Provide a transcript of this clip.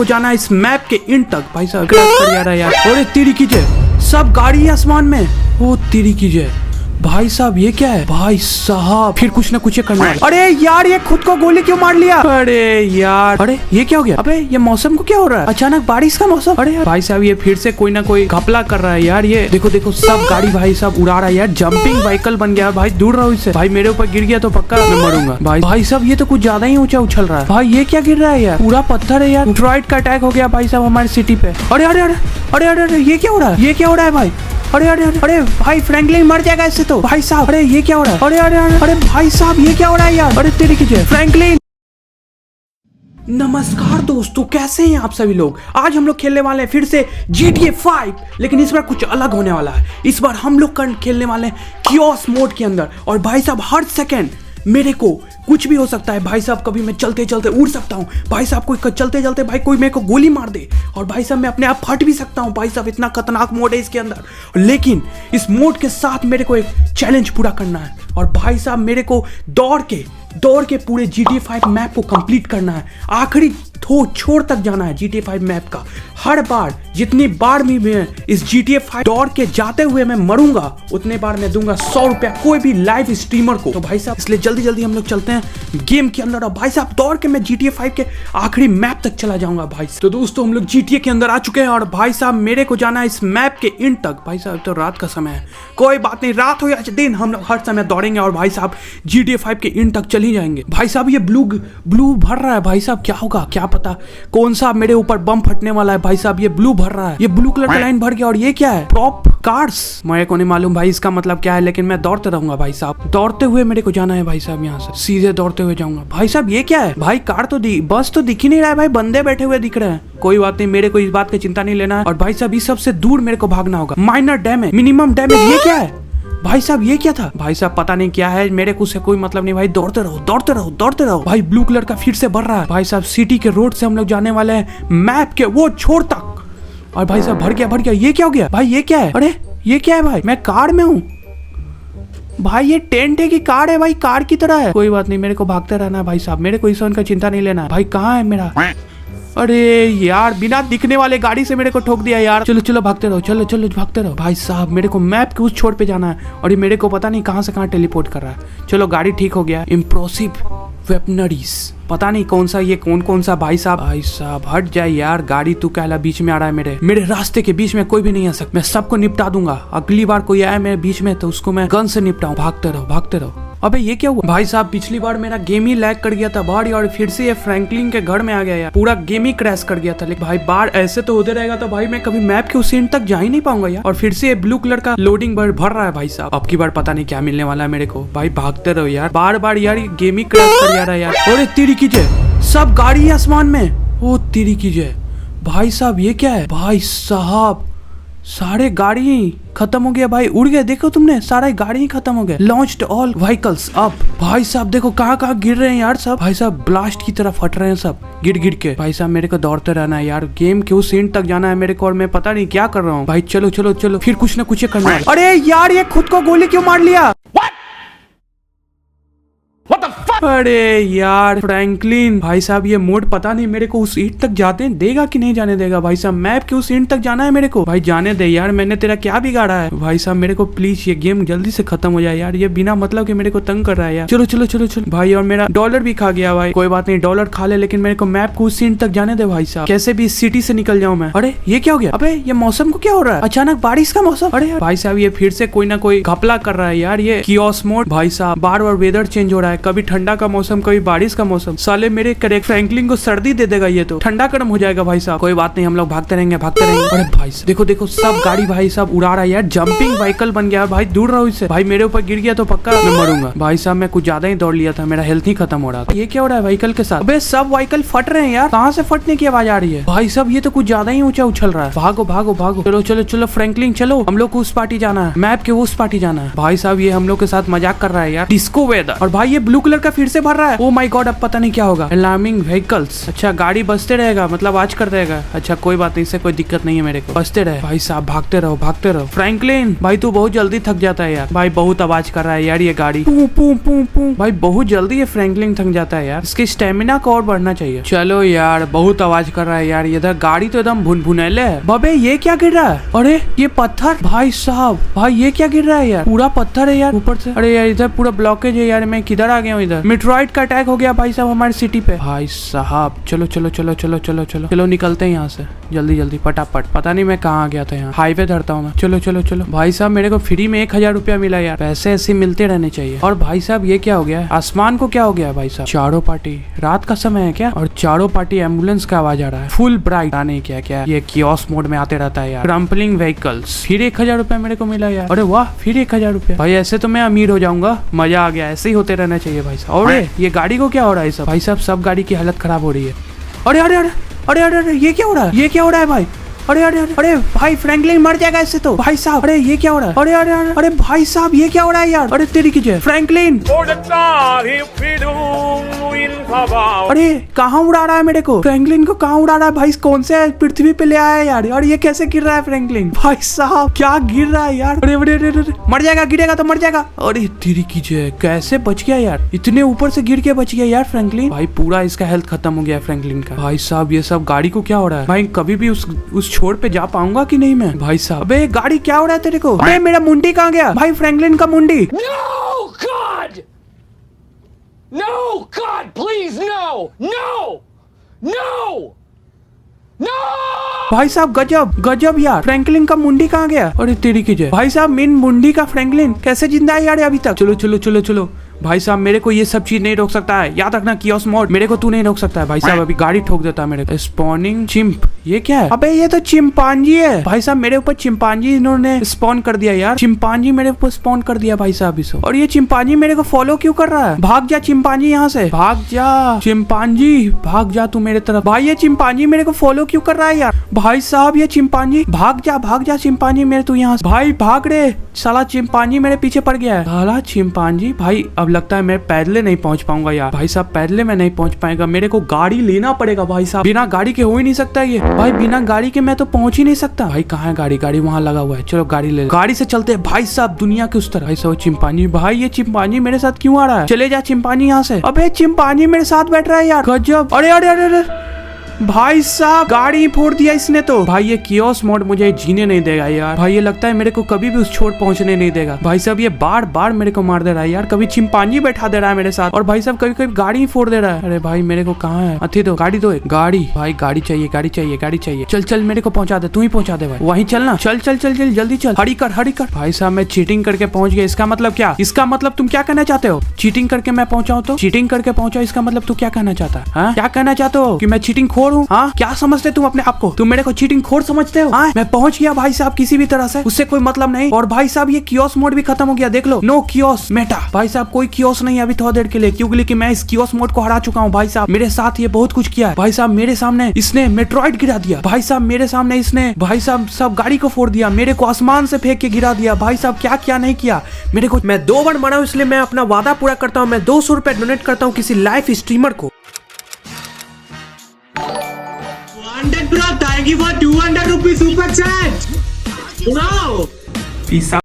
को जाना है इस मैप के एंड तक। भाई साहब क्रैश कर जा रहा है यार। अरे तेरी कीजिए, सब गाड़ी है आसमान में। वो तेरी कीजिए भाई साहब, ये क्या है भाई साहब? फिर कुछ ना कुछ करना है। अरे यार ये खुद को गोली क्यों मार लिया? अरे यार, अरे ये क्या हो गया? अबे ये मौसम को क्या हो रहा है? अचानक बारिश का मौसम। अरे यार भाई साहब, ये फिर से कोई ना कोई घपला कर रहा है यार। ये देखो देखो, सब गाड़ी भाई साहब उड़ा रहा है यार। जंपिंग व्हीकल बन गया भाई। दूर रहो इससे भाई, मेरे ऊपर गिर गया तो पक्का मैं मरूंगा। भाई साहब ये तो कुछ ज्यादा ही ऊंचा उछल रहा है भाई। ये क्या गिर रहा है यार? पूरा पत्थर है यार। मेटेओराइट का अटैक हो गया भाई साहब हमारे सिटी पे। अरे अरे अरे अरे अरे ये क्या हो रहा है? ये क्या हो रहा है भाई? अरे अरे अरे भाई फ्रैंकलिन मर जाएगा इससे तो। भाई साहब अरे ये क्या हो रहा है? अरे अरे अरे अरे भाई साहब ये क्या हो रहा है यार? अरे तेरी कीजिए फ्रैंकलिन। नमस्कार दोस्तों, कैसे हैं आप सभी लोग? आज हम लोग खेलने वाले हैं फिर से GTA 5, लेकिन इस बार कुछ अलग होने वाला है। इस बार हम लोग खेलने वाले हैं कियोस मोड के अंदर। और भाई साहब हर सेकंड मेरे को कुछ भी हो सकता है भाई साहब। कभी मैं चलते चलते उड़ सकता हूँ भाई साहब। कोई चलते चलते भाई कोई मेरे को गोली मार दे। और भाई साहब मैं अपने आप फट भी सकता हूँ भाई साहब। इतना खतरनाक मोड है इसके अंदर। लेकिन इस मोड के साथ मेरे को एक चैलेंज पूरा करना है। और भाई साहब मेरे को दौड़ के पूरे GTA 5 मैप को कंप्लीट करना है। आखिरी छोर तक जाना है GTA 5 मैप का। हर बार जितनी बार भी मैं इस GTA 5 दौड़ के जाते हुए मैं मरूंगा, उतने बार मैं दूंगा 100 रुपया कोई भी लाइव स्ट्रीमर को। तो भाई साहब इसलिए जल्दी जल्दी हम लोग चलते हैं गेम के अंदर। और भाई साहब दौड़ के मैं GTA 5 के आखिरी मैप तक चला जाऊंगा भाई। तो दोस्तों हम लोग GTA के अंदर आ चुके हैं। और भाई साहब मेरे को जाना है इस मैप के एंड तक। भाई साहब तो रात का समय है, कोई बात नहीं, रात हो या दिन हम लोग हर समय दौड़ेंगे। और भाई साहब GTA 5 के एंड तक चल ही जाएंगे। भाई साहब ये ब्लू भर रहा है भाई साहब। क्या होगा क्या पता, कौन सा मेरे ऊपर बम फटने वाला है भाई साहब। ये ब्लू भर रहा है, ये ब्लू कलर का लाइन भर गया। और ये क्या है? Prop cars. मेरे को नहीं मालूम भाई इसका मतलब क्या है, लेकिन मैं दौड़ते रहूंगा भाई साहब। दौड़ते हुए मेरे को जाना है भाई साहब। यहाँ से सीधे दौड़ते हुए जाऊंगा भाई साहब। ये क्या है भाई? कार तो बस तो दिख ही नहीं रहा है भाई। बंदे बैठे हुए दिख रहे हैं। कोई बात नहीं, मेरे को इस बात की चिंता नहीं लेना है। और भाई साहब इस सबसे दूर मेरे को भागना होगा। Minor damage, minimum damage. ये क्या है भाई साहब? ये क्या था भाई साहब? पता नहीं क्या है, मेरे को उससे कोई मतलब नहीं भाई। दौड़ते रहो दौड़ते रहो दौड़ते रहो भाई। ब्लू कलर का फिर से भर रहा है भाई साहब। सिटी के रोड से हम लोग जाने वाले हैं मैप के वो छोर तक। और भाई साहब भर गया। ये क्या हो गया भाई? ये क्या है? अरे ये क्या है भाई? मैं कार में हूँ भाई। ये टेंट है कि कार है भाई? कार की तरह है। कोई बात नहीं, मेरे को भागते रहना है भाई साहब। मेरे को इस का चिंता नहीं लेना है भाई। कहाँ है मेरा? अरे यार बिना दिखने वाले गाड़ी से मेरे को ठोक दिया यार। चलो चलो भागते रहो, चलो चलो भागते रहो भाई साहब। मेरे को मैप के उस छोर पे जाना है। और ये मेरे को पता नहीं कहाँ से कहाँ टेलीपोर्ट कर रहा है। चलो गाड़ी ठीक हो गया। इम्प्रोसिव वेपनरीज, पता नहीं कौन सा ये कौन सा भाई साहब हट जाए यार। गाड़ी तू कहला बीच में आ रहा है। मेरे रास्ते के बीच में कोई भी नहीं आ सकता। मैं सबको निपटा दूंगा। अगली बार कोई आया मेरे बीच में तो उसको मैं गन से निपटाऊं। भागते रहो। अबे ये क्या हुआ भाई साहब? पिछली बार मेरा गेम ही लैग कर गया था भाई। और फिर से ये फ्रैंकलिन के घर में आ गया यार। पूरा गेम ही क्रैश कर गया था। लेकिन भाई बार ऐसे तो होते रहेगा तो भाई मैं कभी मैप के उस एंड तक जा ही नहीं पाऊंगा यार। और फिर से ये ब्लू कलर का लोडिंग भर रहा है भाई साहब। अब की बार पता नहीं क्या मिलने वाला है मेरे को। भाई भागते रहो यार। बार यार ये गेम ही क्रैश कर जा रहा है यार। अरे तेरी कीजिए, सब गाड़ी है आसमान में। वो तेरी कीजिए भाई साहब, ये क्या है भाई साहब? सारे गाड़ी खत्म हो गया भाई, उड़ गए। देखो तुमने, सारे गाड़ी ही खत्म हो गए। Launched all vehicles up. भाई साहब देखो कहाँ गिर रहे हैं यार सब। भाई साहब ब्लास्ट की तरफ हट रहे हैं सब गिर के। भाई साहब मेरे को दौड़ते रहना है यार। गेम के उस एंड तक जाना है मेरे को। और मैं पता नहीं क्या कर रहा हूँ भाई। चलो चलो चलो, फिर कुछ ना कुछ करना है। अरे यार ये खुद को गोली क्यों मार लिया? अरे यार फ्रैंकलिन भाई साहब, ये मोड पता नहीं मेरे को उस एंड तक जाते देगा कि नहीं जाने देगा भाई साहब। मैप के उस एंड तक जाना है मेरे को। भाई जाने दे यार, मैंने तेरा क्या बिगाड़ा है भाई साहब? मेरे को प्लीज ये गेम जल्दी से खत्म हो जाए यार। ये बिना मतलब के मेरे को तंग कर रहा है यार। चलो चलो चलो चलो भाई। और मेरा डॉलर भी खा गया भाई। कोई बात नहीं, डॉलर खा ले, लेकिन मेरे को मैप को उस एंड तक जाने दे भाई साहब। कैसे भी इस सिटी से निकल जाऊं मैं। अरे ये क्या हो गया? अबे ये मौसम को क्या हो रहा है? अचानक बारिश का मौसम। अरे भाई साहब ये फिर से कोई ना कोई घपला कर रहा है यार। ये कियोस मोड भाई साहब। बार वेदर चेंज हो रहा है। कभी ठंडा का मौसम, कभी बारिश का मौसम। साले मेरे करेक्ट फ्रैंकलिन को सर्दी दे देगा ये तो। ठंडा गर्म हो जाएगा भाई साहब। कोई बात नहीं, हम लोग भागते रहेंगे। अरे भाई देखो देखो, सब गाड़ी भाई साहब उड़ा रहा है यार। जंपिंग व्हीकल बन गया भाई। दूर रहो इससे भाई। मेरे ऊपर गिर गया तो पक्का मैं मरूंगा भाई साहब। मैं कुछ ज्यादा ही दौड़ लिया था, मेरा हेल्थ ही खत्म हो रहा था। ये क्या हो रहा है व्हीकल के साथ? अबे सब व्हीकल फट रहे हैं यार। कहाँ से फटने की आवाज आ रही है भाई साहब? ये तो कुछ ज्यादा ही ऊंचा उछल रहा है। भागो। चलो चलो चलो फ्रैंकलिन चलो, हम लोग को उस पार्टी जाना है। मैप के उस पार्टी जाना है भाई साहब। ये हम लोग के साथ मजाक कर रहा है यार। Disco weather. और भाई ये ब्लू कलर का फिर से भर रहा है। ओ माय गॉड, अब पता नहीं क्या होगा। अलार्मिंग व्हीकल्स, अच्छा गाड़ी बजते रहेगा, मतलब आज कर देगा। अच्छा कोई बात नहीं, इससे कोई दिक्कत नहीं है मेरे को, बजते रहे भाई साहब, भागते रहो भागते रहो। फ्रैंकलिन भाई तू बहुत जल्दी थक जाता है यार, भाई बहुत आवाज कर रहा है यार ये गाड़ी, पू पू पू पू, भाई बहुत जल्दी ये फ्रैंकलिन थक जाता है यार, इसकी स्टेमिना को और बढ़ना चाहिए। चलो यार बहुत आवाज कर रहा है यार, इधर गाड़ी तो एकदम भुनभुनैले है। बबे ये क्या गिर रहा है, अरे ये पत्थर, भाई साहब भाई ये क्या गिर रहा है यार, पूरा पत्थर है यार ऊपर से। अरे यार इधर पूरा ब्लॉकेज है यार, मैं किधर आ गया हूँ, इधर मेट्रॉइड का अटैक हो गया भाई साहब हमारी सिटी पे। भाई साहब चलो चलो चलो चलो चलो चलो चलो निकलते हैं यहाँ से जल्दी जल्दी फटाफट। पता नहीं मैं कहाँ आ गया था, यहाँ हाईवे धरता हूँ मैं। चलो चलो चलो भाई साहब, मेरे को फ्री में 1000 रुपया मिला यार, पैसे ऐसे मिलते रहने चाहिए। और भाई साहब ये क्या हो गया, आसमान को क्या हो गया भाई साहब, चारों पार्टी रात का समय है क्या, और चारों पार्टी एम्बुलेंस का आवाज आ रहा है, फुल ब्राइट, नहीं क्या क्या ये कियोस मोड में आते रहता है यार। क्रम्पलिंग व्हीकल्स, फिर 1000 रुपया मेरे को मिला यार, अरे वाह फिर 1000 रुपया, भाई ऐसे तो मैं अमीर हो जाऊंगा, मजा आ गया, ऐसे ही होते रहना चाहिए भाई साहब। और ये गाड़ी को क्या हो रहा है सब, भाई साहब सब गाड़ी की हालत खराब हो रही है। अरे अरे अरे अरे अरे अरे ये क्या हो रहा है, ये क्या हो रहा है भाई, अरे अरे अरे अरे भाई फ्रैंकलिन मर जाएगा इससे तो भाई साहब। अरे ये क्या हो रहा है, अरे अरे अरे अरे भाई साहब ये क्या हो रहा है यार, अरे तेरी की जय फ्रैंकलिन, अरे कहाँ उड़ा रहा है मेरे को, फ्रैंकलिन को कहाँ उड़ा रहा है भाई, कौन से पृथ्वी पे ले आया है यार, और ये कैसे गिर रहा है फ्रैंकलिन, भाई साहब क्या गिर रहा है यार, अरे अरे अरे मर जाएगा, गिरेगा तो मर जाएगा। अरे तेरी की जय कैसे बच गया यार, इतने ऊपर से गिर के बच गया यार फ्रैंकलिन, भाई पूरा इसका हेल्थ खत्म हो गया फ्रैंकलिन का। भाई साहब ये सब गाड़ी को क्या हो रहा है भाई, कभी भी उस छोर पे जा पाऊंगा कि नहीं मैं, भाई साहब। अबे गाड़ी क्या हो रहा है तेरे को, अबे मेरा मुंडी कहाँ गया भाई, फ्रैंकलिन का मुंडी। No, God! No, God, please, no! No! No! No! भाई साहब गजब गजब यार, फ्रैंकलिन का मुंडी कहाँ गया, अरे तेरी की जय भाई साहब, मेन मुंडी का फ्रैंकलिन कैसे जिंदा है यार अभी तक। चलो चलो चलो चलो भाई साहब, मेरे को ये सब चीज नहीं रोक सकता है, याद रखना कियोस मोड, मेरे को तू नहीं रोक सकता है भाई साहब, अभी गाड़ी ठोक देता है मेरे को। स्पॉनिंग चिंप, ये क्या है, अबे ये तो चिंपांजी है भाई साहब, मेरे ऊपर चिंपांजी इन्होंने स्पॉन कर दिया यार, चिंपांजी मेरे ऊपर स्पॉन कर दिया भाई साहब इसको। और ये चिंपांजी मेरे को फॉलो क्यों कर रहा है, भाग जा चिंपांजी यहाँ से, भाग जा चिंपांजी, भाग जा तू मेरे तरफ। भाई ये चिंपांजी मेरे को फॉलो क्यों कर रहा है यार, भाई साहब ये चिंपांजी भाग जा चिंपांजी मेरे तू यहाँ से, भाई भाग रे साला, चिंपांजी मेरे पीछे पड़ गया है साला चिंपांजी। भाई अब लगता है मैं पैदले नहीं पहुंच पाऊंगा यार, भाई साहब पैदले में नहीं पहुंच पाएगा, मेरे को गाड़ी लेना पड़ेगा भाई साहब, बिना गाड़ी के हो ही नहीं सकता ये भाई, बिना गाड़ी के मैं तो पहुंच ही नहीं सकता। भाई कहाँ है गाड़ी, गाड़ी वहाँ लगा हुआ है, चलो गाड़ी ले, गाड़ी से चलते हैं भाई साहब दुनिया के उस तरफ। भाई साहब चिंपांजी, भाई ये चिंपांजी मेरे साथ क्यों आ रहा है, चले जा चिंपांजी यहाँ से। अबे चिंपांजी मेरे साथ बैठ रहा है यार, गजब। अरे अरे अरे अरे भाई साहब गाड़ी फोड़ दिया इसने तो, भाई ये कियोस मोड मुझे जीने नहीं देगा यार, भाई ये लगता है मेरे को कभी भी उस छोर पहुंचने नहीं देगा। भाई साहब ये बार बार मेरे को मार दे रहा है यार, कभी चिंपांजी बैठा दे रहा है मेरे साथ, और भाई साहब कभी कभी गाड़ी फोड़ दे रहा है। अरे भाई मेरे को कहाँ है, अथी दो गाड़ी, दो गाड़ी, भाई गाड़ी चाहिए गाड़ी चाहिए गाड़ी चाहिए, चल चल मेरे को पहुंचा दे, तू ही पहुंचा दे भाई, वहीं चलना, चल चल चल चल जल्दी चल, हरी कर हरी कर। भाई साहब मैं चीटिंग करके पहुंच गया, इसका मतलब क्या, इसका मतलब तुम क्या कहना चाहते हो, चीटिंग करके मैं पहुंचाऊं तो, चीटिंग करके पहुंचा इसका मतलब तू क्या कहना चाहता है, क्या कहना चाहते हो कि मैं चीटिंग खोर हूँ, हाँ क्या समझते तुम अपने आप को, तुम मेरे को चीटिंग खोर समझते हो। मैं पहुंच गया भाई साहब किसी भी तरह से, उससे कोई मतलब नहीं। और भाई साहब ये कियोस मोड भी खत्म हो गया, देख लो, नो कियोस मेटा। भाई साहब कोई कियोस नहीं अभी थोड़ी देर के लिए, क्योंकि मैं इस कियोस मोड को हरा चुका हूँ। भाई साहब मेरे साथ ये बहुत कुछ किया है, भाई साहब मेरे सामने इसने मेट्रॉइड गिरा दिया, भाई साहब मेरे सामने इसने भाई साहब सब गाड़ी को फोड़ दिया, मेरे को आसमान से फेंक के गिरा दिया। भाई साहब क्या क्या नहीं किया मेरे को, मैं 2 बार मरा हूँ, इसलिए मैं अपना वादा पूरा करता हूँ, मैं 200 रुपए डोनेट करता हूँ किसी लाइव स्ट्रीमर को। Bro, thank you for 200 rupees super chat. Wow. Peace out.